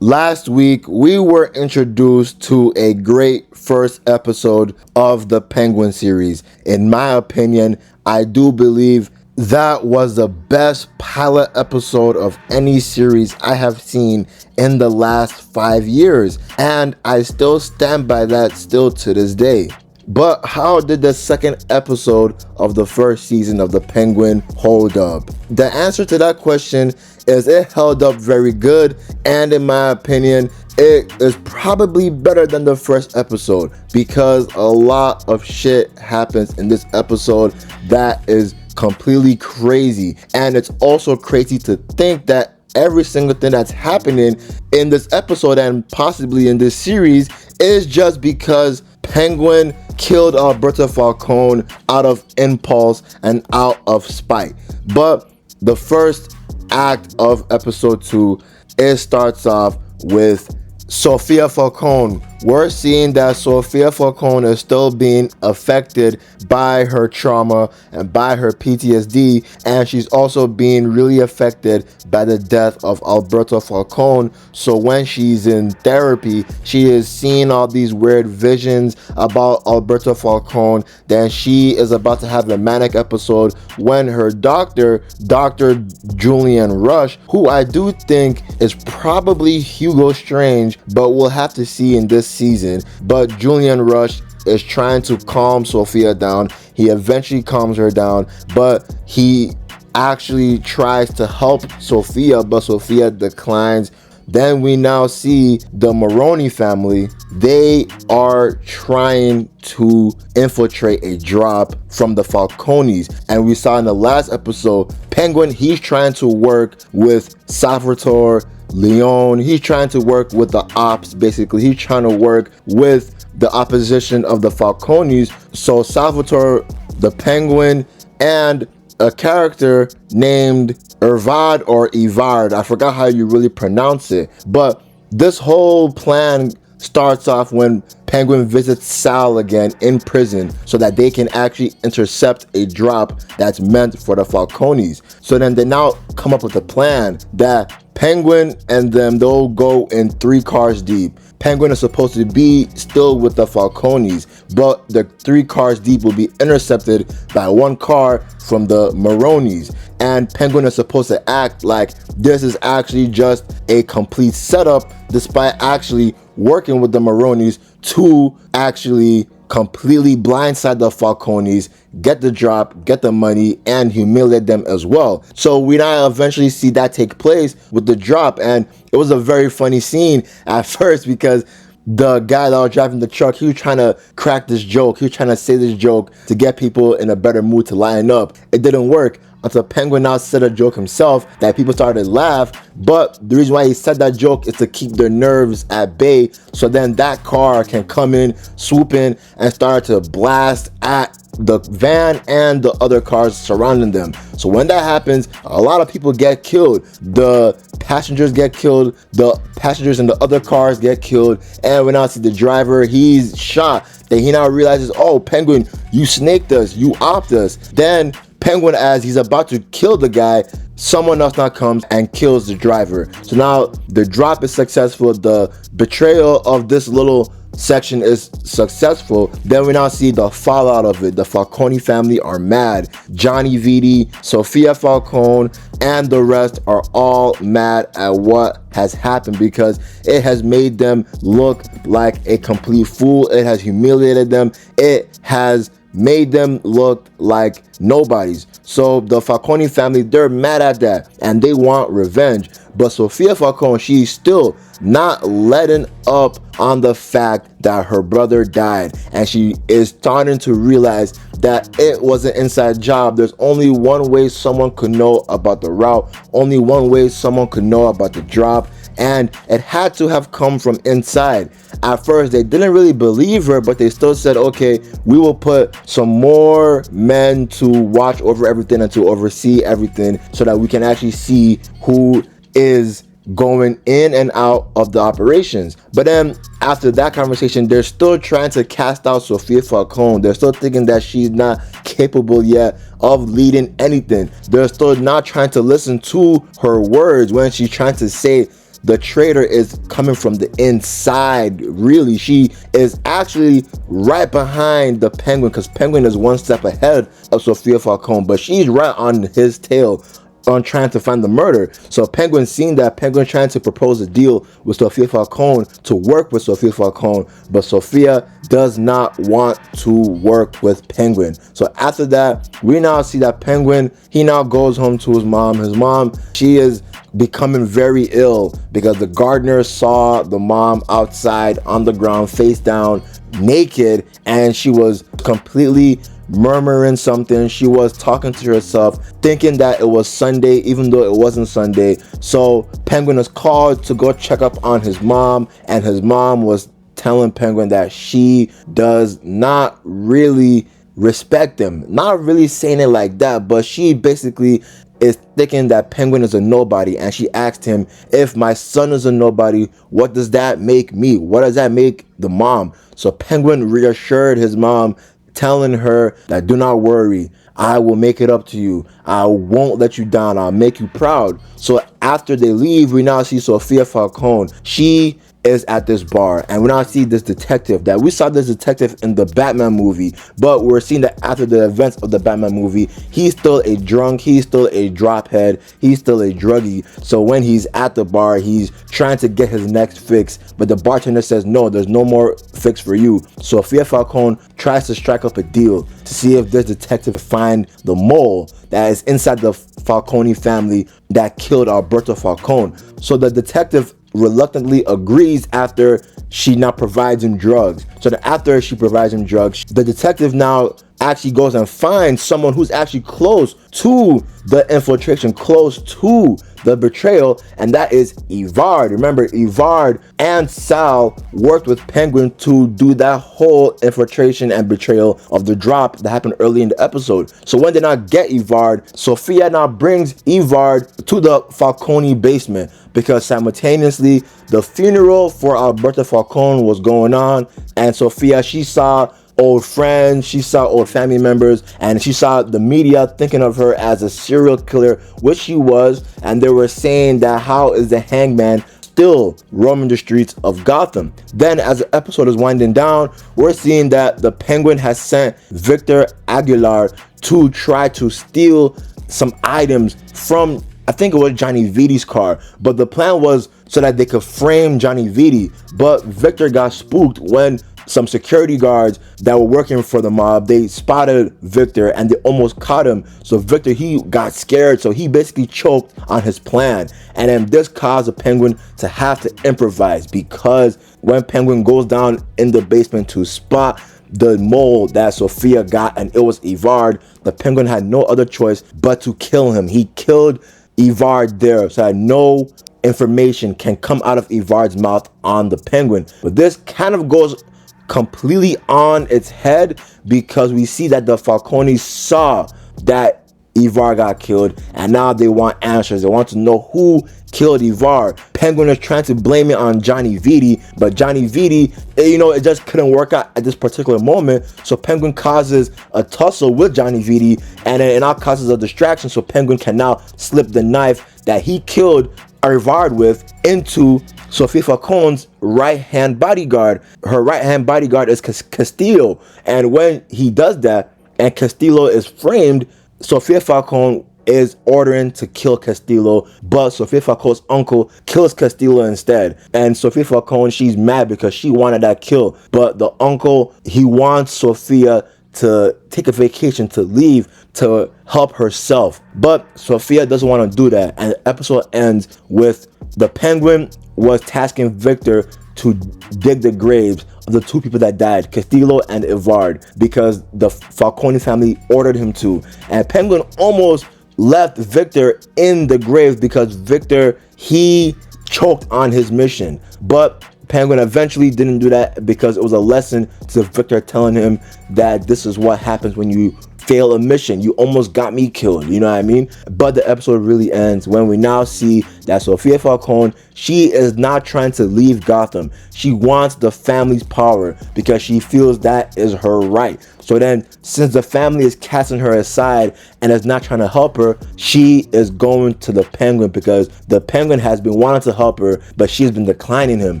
Last week, we were introduced to a great first episode of the Penguin series. In my opinion, I do believe that was the best pilot episode of any series I have seen in the last 5 years, and I still stand by that still to this day. But how did the second episode of the first season of The Penguin hold up? The answer to that question is it held up very good, and in my opinion, it is probably better than the first episode because a lot of shit happens in this episode that is completely crazy. And it's also crazy to think that every single thing that's happening in this episode and possibly in this series is just because Penguin killed Alberto Falcone out of impulse and out of spite. But the first act of episode 2, it starts off with Sophia Falcone. We're seeing that Sophia Falcone is still being affected by her trauma and by her PTSD, and she's also being really affected by the death of Alberto Falcone. So when she's in therapy, she is seeing all these weird visions about Alberto Falcone. Then she is about to have a manic episode when her doctor, Dr. Julian Rush, who I do think is probably Hugo Strange, but we'll have to see in this season. But Julian Rush is trying to calm Sophia down. He eventually calms her down, but he actually tries to help Sophia, but Sophia declines. Then we now see the Maroney family. They are trying to infiltrate a drop from the Falcones. And we saw in the last episode, Penguin, he's trying to work with Salvatore Leone. He's trying to work with the ops, basically. He's trying to work with the opposition of the Falcones. So Salvatore, the Penguin, and a character named Irvad or Ivard, I forgot how you really pronounce it, but this whole plan starts off when Penguin visits Sal again in prison so that they can actually intercept a drop that's meant for the Falcones. So then they now come up with a plan that Penguin and them, they'll go in 3 cars deep. Penguin is supposed to be still with the Falcones, but the 3 cars deep will be intercepted by 1 car from the Maronis. And Penguin is supposed to act like this is actually just a complete setup, despite actually working with the Maronis to actually completely blindside the Falcones, get the drop, get the money, and humiliate them as well. So we now eventually see that take place with the drop, and it was a very funny scene at first because the guy that was driving the truck, he was trying to crack this joke. He was trying to say this joke to get people in a better mood to line up. It didn't work until Penguin now said a joke himself that people started to laugh. But the reason why he said that joke is to keep their nerves at bay. So then that car can come in, swoop in, and start to blast at the van and the other cars surrounding them. So when that happens, a lot of people get killed. The passengers get killed, the passengers in the other cars get killed, and we now see the driver, he's shot. Then he now realizes, oh, Penguin, you snaked us, you opped us. Then Penguin, as he's about to kill the guy, someone else now comes and kills the driver. So now the drop is successful. The betrayal of this little section is successful. Then we now see the fallout of it. The Falcone family are mad. Johnny Vitti, Sophia Falcone, and the rest are all mad at what has happened because it has made them look like a complete fool. It has humiliated them. It has made them look like nobodies. So the Falcone family, they're mad at that and they want revenge. But Sophia Falcone, she's still not letting up on the fact that her brother died, and she is starting to realize that it was an inside job. There's only one way someone could know about the route, only one way someone could know about the drop, and it had to have come from inside. At first they didn't really believe her, but they still said, okay, we will put some more men to watch over everything and to oversee everything so that we can actually see who is going in and out of the operations. But then after that conversation, they're still trying to cast out Sophia Falcone. They're still thinking that she's not capable yet of leading anything. They're still not trying to listen to her words when she's trying to say the traitor is coming from the inside. Really, she is actually right behind the Penguin, because Penguin is one step ahead of Sophia Falcone, but she's right on his tail on trying to find the murder. So Penguin, seeing that, Penguin trying to propose a deal with Sophia Falcone to work with Sophia Falcone, but Sophia does not want to work with Penguin. So after that, we now see that Penguin, he now goes home to his mom. His mom, she is becoming very ill because the gardener saw the mom outside on the ground, face down, naked, and she was completely murmuring something. She was talking to herself, thinking that it was Sunday, even though it wasn't Sunday. So Penguin is called to go check up on his mom, and his mom was telling Penguin that she does not really respect him. Not really saying it like that, but she basically is thinking that Penguin is a nobody, and she asked him, if my son is a nobody, what does that make me? What does that make the mom? So Penguin reassured his mom, telling her that do not worry, I will make it up to you. I won't let you down. I'll make you proud. So after they leave, we now see Sophia Falcone. She is at this bar, and we now see this detective. That we saw this detective in the Batman movie, but we're seeing that after the events of the Batman movie, he's still a drunk, he's still a drophead, he's still a druggie. So when he's at the bar, he's trying to get his next fix, but the bartender says no, there's no more fix for you. Sophia Falcone tries to strike up a deal to see if this detective find the mole that is inside the Falcone family that killed Alberto Falcone. So the detective reluctantly agrees after she now provides him drugs. So that after she provides him drugs, the detective now actually goes and finds someone who's actually close to the infiltration, close to the betrayal, and that is Evard. Remember, Evard and Sal worked with Penguin to do that whole infiltration and betrayal of the drop that happened early in the episode. So when they now get Evard, Sophia now brings Evard to the Falcone basement, because simultaneously the funeral for Alberto Falcone was going on, and Sophia, she saw old friends, she saw old family members, and she saw the media thinking of her as a serial killer, which she was, and they were saying that how is the hangman still roaming the streets of Gotham. Then as the episode is winding down, we're seeing that the Penguin has sent Victor Aguilar to try to steal some items from, I think it was Johnny Viti's car, but the plan was so that they could frame Johnny Viti. But Victor got spooked when some security guards that were working for the mob, they spotted Victor and they almost caught him. So Victor, he got scared, so he basically choked on his plan. And then this caused the Penguin to have to improvise, because when Penguin goes down in the basement to spot the mole that Sophia got, and it was Evard, the Penguin had no other choice but to kill him. He killed Evard there, so that no information can come out of Evard's mouth on the Penguin. But this kind of goes completely on its head, because we see that the Falcones saw that Evard got killed, and now they want answers. They want to know who killed Evard. Penguin is trying to blame it on Johnny Viti, but Johnny Viti, it just couldn't work out at this particular moment. So Penguin causes a tussle with Johnny Viti, and then it now causes a distraction, so Penguin can now slip the knife that he killed Evard with into Sophia Falcone's right-hand bodyguard. Her right-hand bodyguard is Castillo, and when he does that and Castillo is framed, Sophia Falcone is ordering to kill Castillo, but Sophia Falcone's uncle kills Castillo instead. And Sophia Falcone, she's mad because she wanted that kill, but the uncle, he wants Sophia to take a vacation, to leave, to help herself. But Sophia doesn't want to do that, and the episode ends with the Penguin was tasking Victor to dig the graves of the two people that died, Castillo and Evard, because the Falcone family ordered him to. And Penguin almost left Victor in the grave because Victor, he choked on his mission. But Penguin eventually didn't do that, because it was a lesson to Victor, telling him that this is what happens when you fail a mission. You almost got me killed, you know what I mean? But the episode really ends when we now see that Sophia Falcone, she is not trying to leave Gotham. She wants the family's power because she feels that is her right. So then, since the family is casting her aside and is not trying to help her, she is going to the Penguin because the Penguin has been wanting to help her, but she's been declining him.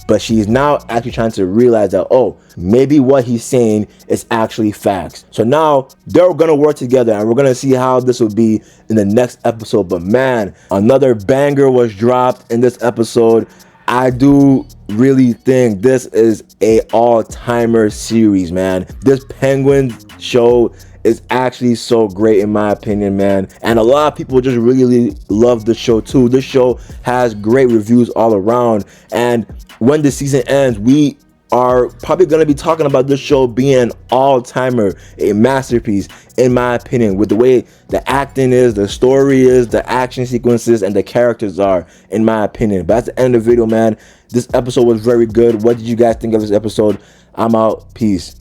But she's now actually trying to realize that, oh, maybe what he's saying is actually facts. So now they're gonna work together, and we're gonna see how this will be in the next episode. But man, another banger was dropped in this episode. I do really think this is a all-timer series, man. This Penguin show is actually so great in my opinion, man. And a lot of people just really love the show too. This show has great reviews all around. And when the season ends, we are probably going to be talking about this show being an all-timer, a masterpiece in my opinion, with the way the acting is, the story is, the action sequences, and the characters are, in my opinion. But that's the end of the video, man. This episode was very good. What did you guys think of this episode? I'm out. Peace.